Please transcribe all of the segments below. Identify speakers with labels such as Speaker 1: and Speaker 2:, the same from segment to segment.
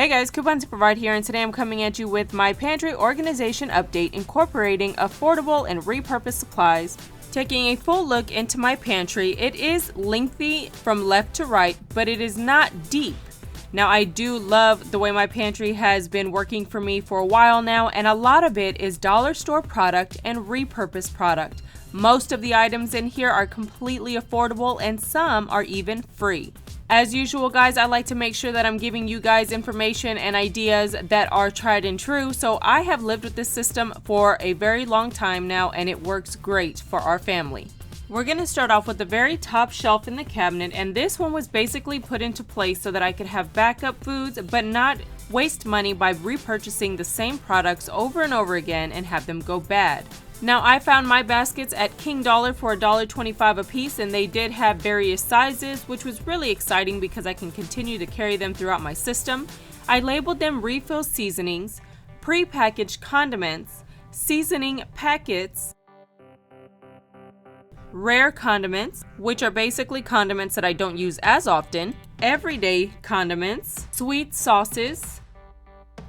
Speaker 1: Hey guys, Coupons to Provide here, and today I'm coming at you with my pantry organization update incorporating affordable and repurposed supplies. Taking a full look into my pantry, it is lengthy from left to right, but it is not deep. Now I do love the way my pantry has been working for me for a while now, and a lot of it is dollar store product and repurposed product. Most of the items in here are completely affordable and some are even free. As usual guys, I like to make sure that I'm giving you guys information and ideas that are tried and true. So I have lived with this system for a very long time now and it works great for our family. We're going to start off with the very top shelf in the cabinet, and this one was basically put into place so that I could have backup foods but not waste money by repurchasing the same products over and over again and have them go bad. Now I found my baskets at King Dollar for $1.25 a piece, and they did have various sizes, which was really exciting because I can continue to carry them throughout my system. I labeled them refill seasonings, pre-packaged condiments, seasoning packets, rare condiments, which are basically condiments that I don't use as often, everyday condiments, sweet sauces,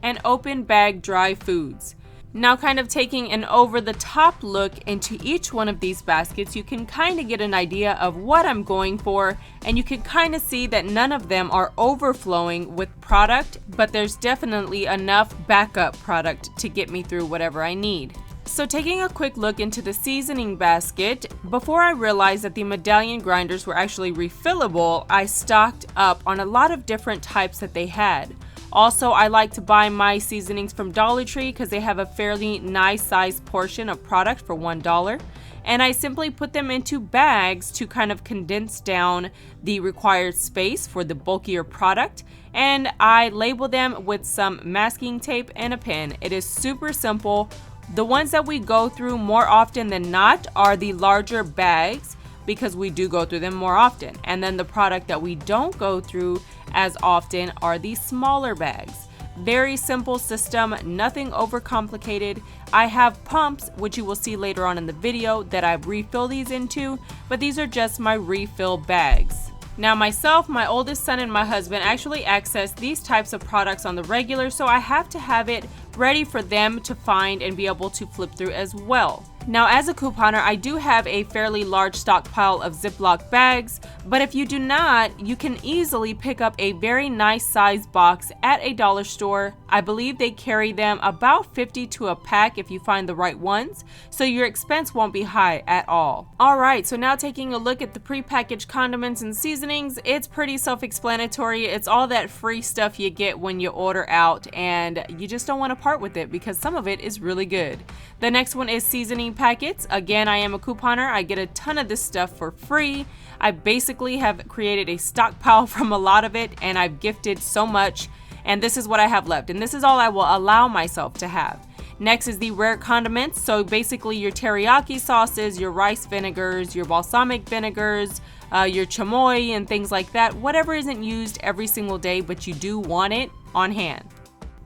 Speaker 1: and open bag dry foods. Now, kind of taking an over-the-top look into each one of these baskets, you can kind of get an idea of what I'm going for, and you can kind of see that none of them are overflowing with product, but there's definitely enough backup product to get me through whatever I need. So taking a quick look into the seasoning basket, before I realized that the medallion grinders were actually refillable, I stocked up on a lot of different types that they had. Also, I like to buy my seasonings from Dollar Tree because they have a fairly nice sized portion of product for $1. And I simply put them into bags to kind of condense down the required space for the bulkier product. And I label them with some masking tape and a pen. It is super simple. The ones that we go through more often than not are the larger bags, because we do go through them more often. And then the product that we don't go through as often are the smaller bags. Very simple system, nothing overcomplicated. I have pumps, which you will see later on in the video, that I refill these into, but these are just my refill bags. Now myself, my oldest son, and my husband actually access these types of products on the regular, so I have to have it ready for them to find and be able to flip through as well. Now as a couponer, I do have a fairly large stockpile of Ziploc bags, but if you do not, you can easily pick up a very nice size box at a dollar store. I believe they carry them about 50 to a pack if you find the right ones, so your expense won't be high at all. Alright, so now taking a look at the pre-packaged condiments and seasonings, it's pretty self-explanatory. It's all that free stuff you get when you order out, and you just don't want to part with it because some of it is really good. The next one is seasoning packets. Again, I am a couponer. I get a ton of this stuff for free. I basically have created a stockpile from a lot of it, and I've gifted so much, and this is what I have left, and this is all I will allow myself to have. Next is the rare condiments. So basically your teriyaki sauces, your rice vinegars, your balsamic vinegars, your chamoy and things like that. Whatever isn't used every single day, but you do want it on hand.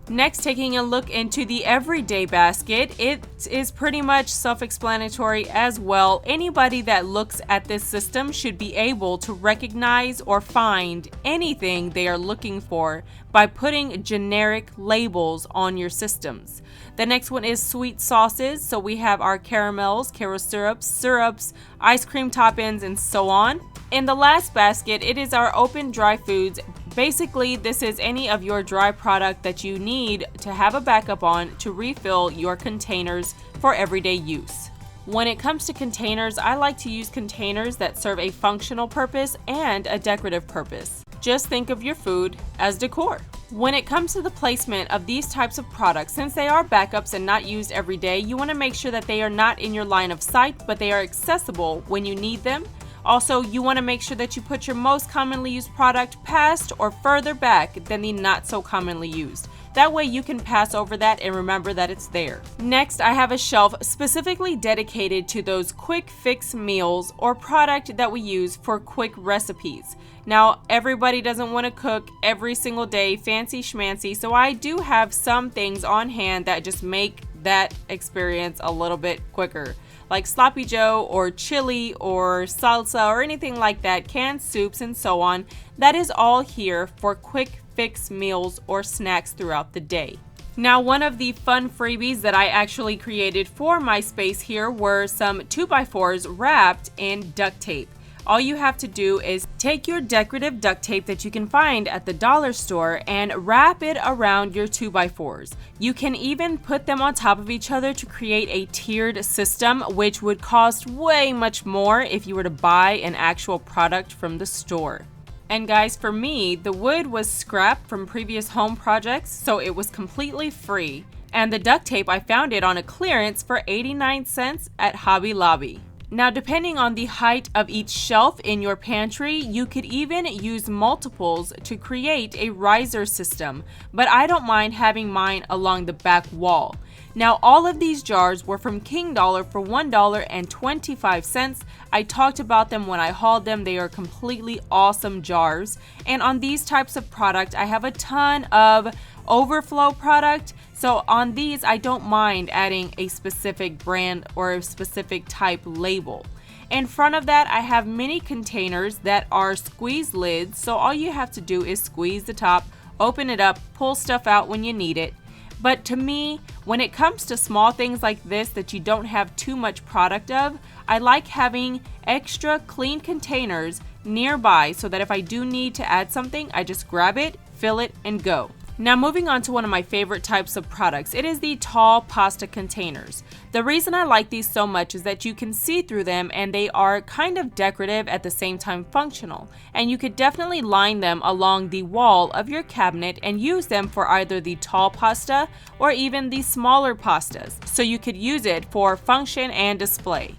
Speaker 1: Next, taking a look into the everyday basket, it is pretty much self-explanatory as well. Anybody that looks at this system should be able to recognize or find anything they are looking for by putting generic labels on your systems. The next one is sweet sauces. So we have our caramels, caro syrups, ice cream toppings, and so on. In the last basket, it is our open dry foods. Basically, this is any of your dry product that you need to have a backup on to refill your containers for everyday use. When it comes to containers, I like to use containers that serve a functional purpose and a decorative purpose. Just think of your food as decor. When it comes to the placement of these types of products, since they are backups and not used every day, you want to make sure that they are not in your line of sight, but they are accessible when you need them. Also, you want to make sure that you put your most commonly used product past or further back than the not so commonly used. That way you can pass over that and remember that it's there. Next, I have a shelf specifically dedicated to those quick fix meals or product that we use for quick recipes. Now, everybody doesn't want to cook every single day, fancy schmancy, so I do have some things on hand that just make that experience a little bit quicker. Like sloppy joe or chili or salsa or anything like that, canned soups and so on. That is all here for quick fix meals or snacks throughout the day. Now, one of the fun freebies that I actually created for my space here were some 2x4s wrapped in duct tape. All you have to do is take your decorative duct tape that you can find at the dollar store and wrap it around your 2x4s. You can even put them on top of each other to create a tiered system, which would cost way much more if you were to buy an actual product from the store. And guys, for me, the wood was scrap from previous home projects, so it was completely free. And the duct tape, I found it on a clearance for 89 cents at Hobby Lobby. Now, depending on the height of each shelf in your pantry, you could even use multiples to create a riser system, but I don't mind having mine along the back wall. Now, all of these jars were from King Dollar for $1.25. I talked about them when I hauled them. They are completely awesome jars. And on these types of product, I have a ton of overflow product. So on these, I don't mind adding a specific brand or a specific type label. In front of that, I have mini containers that are squeeze lids. So all you have to do is squeeze the top, open it up, pull stuff out when you need it. But to me, when it comes to small things like this that you don't have too much product of, I like having extra clean containers nearby so that if I do need to add something, I just grab it, fill it, and go. Now, moving on to one of my favorite types of products, it is the tall pasta containers. The reason I like these so much is that you can see through them and they are kind of decorative at the same time functional. And you could definitely line them along the wall of your cabinet and use them for either the tall pasta or even the smaller pastas. So you could use it for function and display.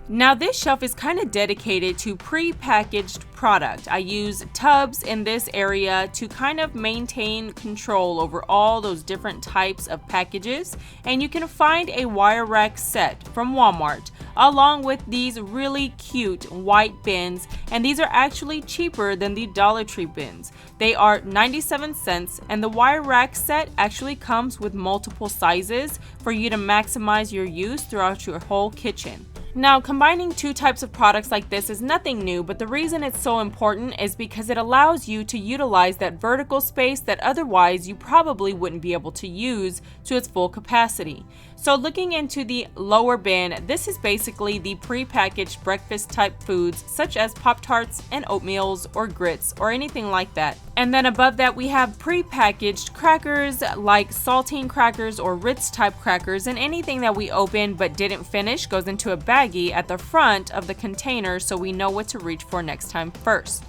Speaker 1: Now, this shelf is kind of dedicated to pre-packaged product. I use tubs in this area to kind of maintain control over all those different types of packages. And you can find a wire rack set from Walmart along with these really cute white bins. And these are actually cheaper than the Dollar Tree bins. They are 97 cents and the wire rack set actually comes with multiple sizes for you to maximize your use throughout your whole kitchen. Now, combining two types of products like this is nothing new, but the reason it's so important is because it allows you to utilize that vertical space that otherwise you probably wouldn't be able to use to its full capacity. So looking into the lower bin, this is basically the pre-packaged breakfast type foods such as Pop-Tarts and oatmeals or grits or anything like that. And then above that we have pre-packaged crackers like saltine crackers or Ritz type crackers, and anything that we open but didn't finish goes into a baggie at the front of the container so we know what to reach for next time first.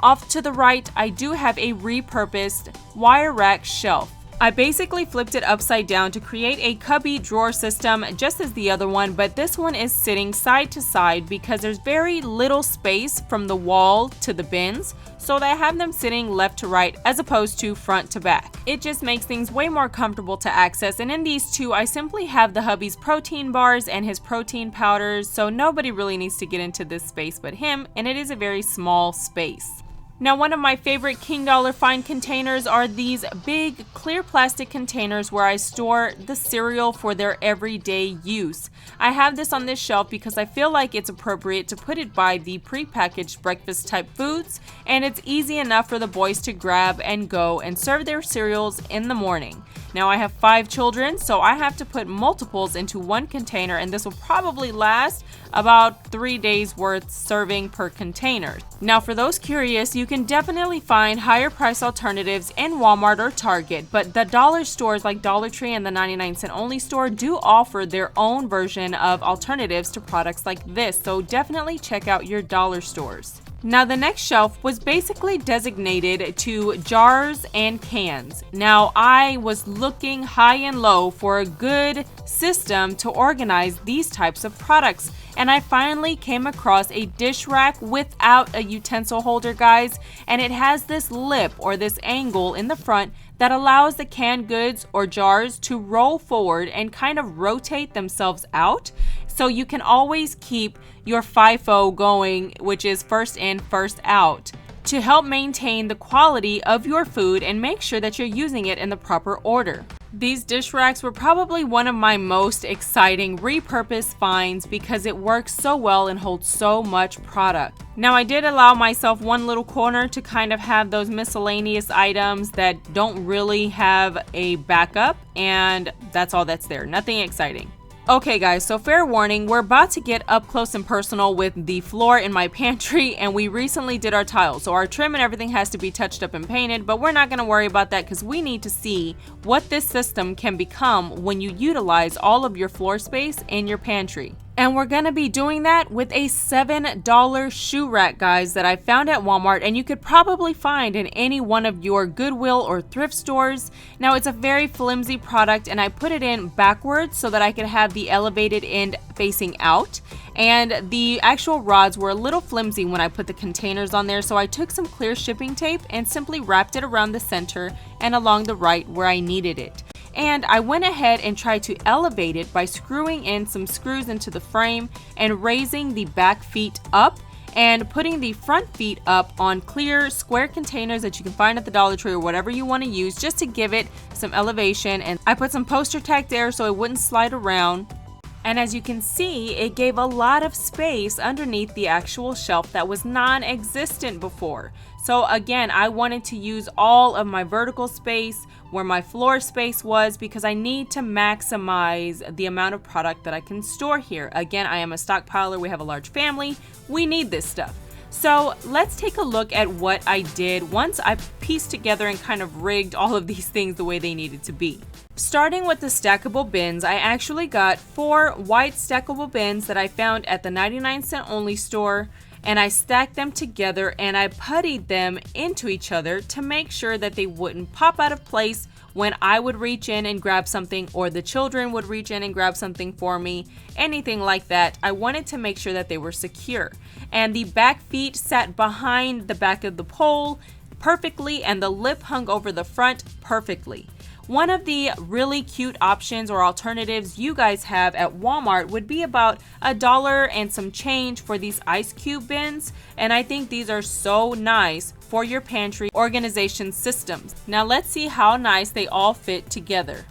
Speaker 1: Off to the right, I do have a repurposed wire rack shelf. I basically flipped it upside down to create a cubby drawer system just as the other one, but this one is sitting side to side because there's very little space from the wall to the bins, so I have them sitting left to right as opposed to front to back. It just makes things way more comfortable to access, and in these two I simply have the hubby's protein bars and his protein powders, so nobody really needs to get into this space but him, and it is a very small space. Now, one of my favorite King Dollar find containers are these big clear plastic containers where I store the cereal for their everyday use. I have this on this shelf because I feel like it's appropriate to put it by the pre-packaged breakfast type foods, and it's easy enough for the boys to grab and go and serve their cereals in the morning. Now, I have 5 children, so I have to put multiples into one container, and this will probably last about 3 days worth serving per container. Now, for those curious, you can definitely find higher price alternatives in Walmart or Target, but the dollar stores like Dollar Tree and the 99-cent only store do offer their own version of alternatives to products like this, so definitely check out your dollar stores. Now, the next shelf was basically designated to jars and cans. Now, I was looking high and low for a good system to organize these types of products, and I finally came across a dish rack without a utensil holder, guys, and it has this lip or this angle in the front that allows the canned goods or jars to roll forward and kind of rotate themselves out, so you can always keep your FIFO going, which is first in, first out, to help maintain the quality of your food and make sure that you're using it in the proper order. These dish racks were probably one of my most exciting repurpose finds because it works so well and holds so much product. Now, I did allow myself one little corner to kind of have those miscellaneous items that don't really have a backup, and that's all that's there. Nothing exciting. Okay guys, so fair warning, we're about to get up close and personal with the floor in my pantry, and we recently did our tiles, so our trim and everything has to be touched up and painted, but we're not going to worry about that because we need to see what this system can become when you utilize all of your floor space in your pantry. And we're gonna be doing that with a $7 shoe rack, guys, that I found at Walmart, and you could probably find in any one of your Goodwill or thrift stores. Now, it's a very flimsy product, and I put it in backwards so that I could have the elevated end facing out. And the actual rods were a little flimsy when I put the containers on there, so I took some clear shipping tape and simply wrapped it around the center and along the right where I needed it. And I went ahead and tried to elevate it by screwing in some screws into the frame and raising the back feet up and putting the front feet up on clear square containers that you can find at the Dollar Tree or whatever you want to use, just to give it some elevation. And I put some poster tack there so it wouldn't slide around. And as you can see, it gave a lot of space underneath the actual shelf that was non-existent before. So again, I wanted to use all of my vertical space where my floor space was because I need to maximize the amount of product that I can store here. Again, I am a stockpiler. We have a large family. We need this stuff. So let's take a look at what I did once I pieced together and kind of rigged all of these things the way they needed to be. Starting with the stackable bins, I actually got 4 white stackable bins that I found at the 99-cent only store, and I stacked them together and I puttied them into each other to make sure that they wouldn't pop out of place when I would reach in and grab something, or the children would reach in and grab something for me, anything like that. I wanted to make sure that they were secure. And the back feet sat behind the back of the pole perfectly, and the lip hung over the front perfectly. One of the really cute options or alternatives you guys have at Walmart would be about $1 and some change for these ice cube bins, and I think these are so nice for your pantry organization systems. Now let's see how nice they all fit together.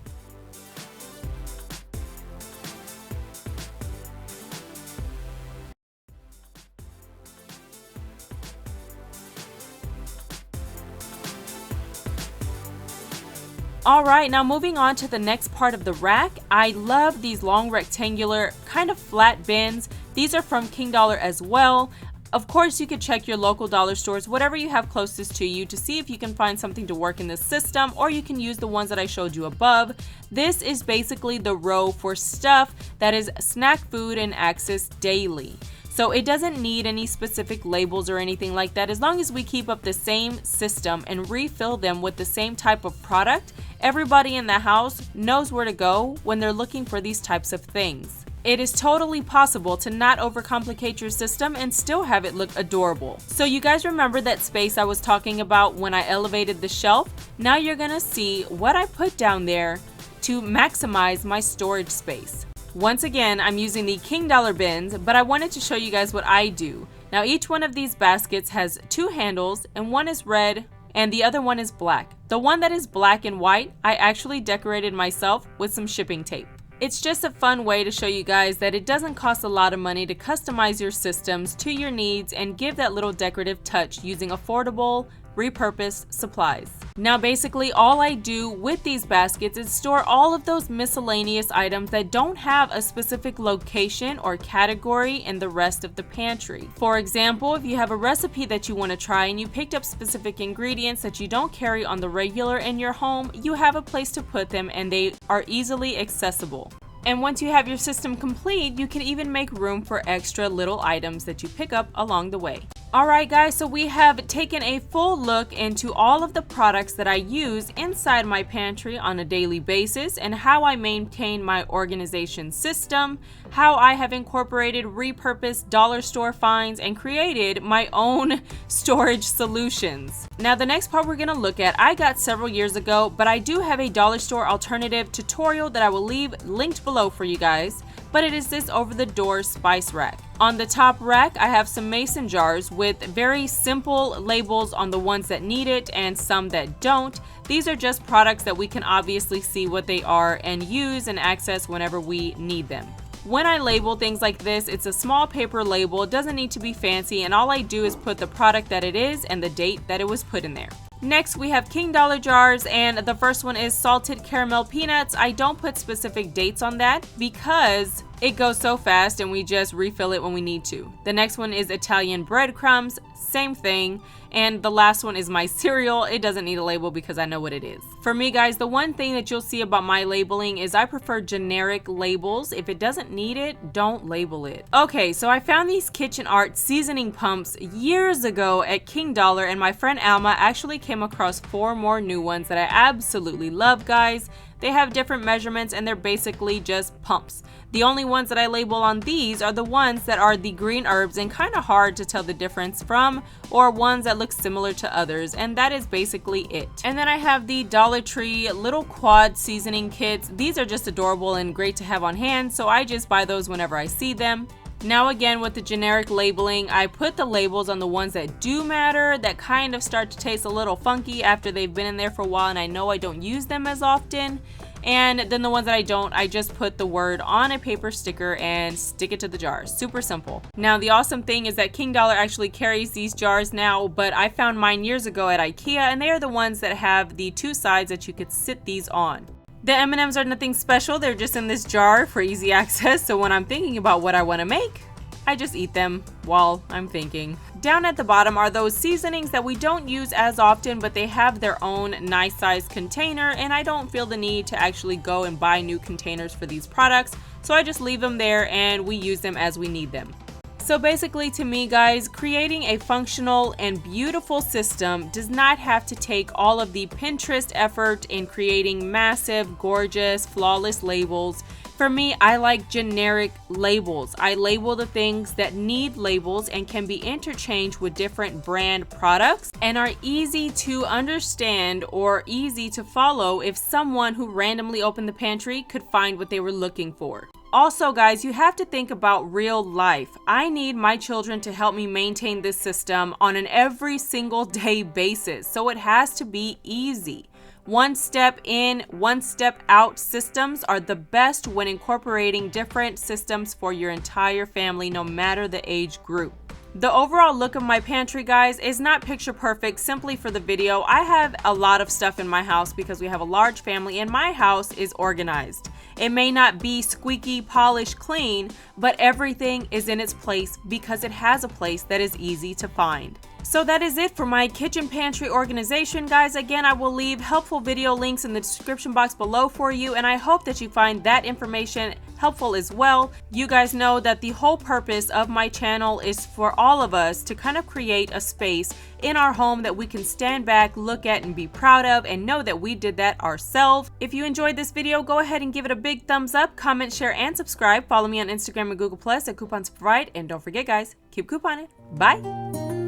Speaker 1: Alright, now moving on to the next part of the rack. I love these long rectangular kind of flat bins. These are from King Dollar as well. Of course, you could check your local dollar stores, whatever you have closest to you, to see if you can find something to work in this system, or you can use the ones that I showed you above. This is basically the row for stuff that is snack food and access daily. So it doesn't need any specific labels or anything like that. As long as we keep up the same system and refill them with the same type of product, everybody in the house knows where to go when they're looking for these types of things. It is totally possible to not overcomplicate your system and still have it look adorable. So you guys remember that space I was talking about when I elevated the shelf? Now you're gonna see what I put down there to maximize my storage space. Once again, I'm using the King Dollar bins, but I wanted to show you guys what I do. Now each one of these baskets has 2 handles, and one is red and the other one is black. The one that is black and white, I actually decorated myself with some shipping tape. It's just a fun way to show you guys that it doesn't cost a lot of money to customize your systems to your needs and give that little decorative touch using affordable, repurposed supplies. Now basically all I do with these baskets is store all of those miscellaneous items that don't have a specific location or category in the rest of the pantry. For example, if you have a recipe that you want to try and you picked up specific ingredients that you don't carry on the regular in your home, you have a place to put them and they are easily accessible. And once you have your system complete, you can even make room for extra little items that you pick up along the way. Alright guys, so we have taken a full look into all of the products that I use inside my pantry on a daily basis and how I maintain my organization system, how I have incorporated repurposed dollar store finds and created my own storage solutions. Now the next part we're going to look at, I got several years ago, but I do have a dollar store alternative tutorial that I will leave linked below for you guys. but it is this over-the-door spice rack. On the top rack, I have some mason jars with very simple labels on the ones that need it and some that don't. These are just products that we can obviously see what they are and use and access whenever we need them. When I label things like this, it's a small paper label. It doesn't need to be fancy, and all I do is put the product that it is and the date that it was put in there. Next, we have King Dollar jars, and the first one is salted caramel peanuts. I don't put specific dates on that because it goes so fast and we just refill it when we need to. The next one is Italian breadcrumbs, same thing. And the last one is my cereal. It doesn't need a label because I know what it is. For me, guys, the one thing that you'll see about my labeling is I prefer generic labels. If it doesn't need it, don't label it. Okay, so I found these kitchen art seasoning pumps years ago at King Dollar, and my friend Alma actually came across 4 more new ones that I absolutely love, guys. They have different measurements and they're basically just pumps. The only ones that I label on these are the ones that are the green herbs and kind of hard to tell the difference from, or ones that look similar to others, and that is basically it. And then I have the Dollar Tree little quad seasoning kits. These are just adorable and great to have on hand, so I just buy those whenever I see them. Now again, with the generic labeling, I put the labels on the ones that do matter, that kind of start to taste a little funky after they've been in there for a while and I know I don't use them as often. And then the ones that I don't, I just put the word on a paper sticker and stick it to the jar. Super simple. Now the awesome thing is that King Dollar actually carries these jars now, but I found mine years ago at IKEA, and they are the ones that have the 2 sides that you could sit these on. The M&Ms are nothing special, they're just in this jar for easy access, so when I'm thinking about what I want to make, I just eat them while I'm thinking. Down at the bottom are those seasonings that we don't use as often, but they have their own nice sized container, and I don't feel the need to actually go and buy new containers for these products, so I just leave them there and we use them as we need them. So basically, to me, guys, creating a functional and beautiful system does not have to take all of the Pinterest effort in creating massive, gorgeous, flawless labels. For me, I like generic labels. I label the things that need labels and can be interchanged with different brand products and are easy to understand or easy to follow if someone who randomly opened the pantry could find what they were looking for. Also, guys, you have to think about real life. I need my children to help me maintain this system on an every single day basis, so it has to be easy. One step in, one step out systems are the best when incorporating different systems for your entire family, no matter the age group. The overall look of my pantry, guys, is not picture perfect simply for the video. I have a lot of stuff in my house because we have a large family and my house is organized. It may not be squeaky, polished, clean, but everything is in its place because it has a place that is easy to find. So that is it for my kitchen pantry organization, guys. Again, I will leave helpful video links in the description box below for you, and I hope that you find that information helpful as well. You guys know that the whole purpose of my channel is for all of us to kind of create a space in our home that we can stand back, look at, and be proud of, and know that we did that ourselves. If you enjoyed this video, go ahead and give it a big thumbs up, comment, share, and subscribe. Follow me on Instagram and Google+ at Coupons Provide, and don't forget, guys, keep couponing. Bye!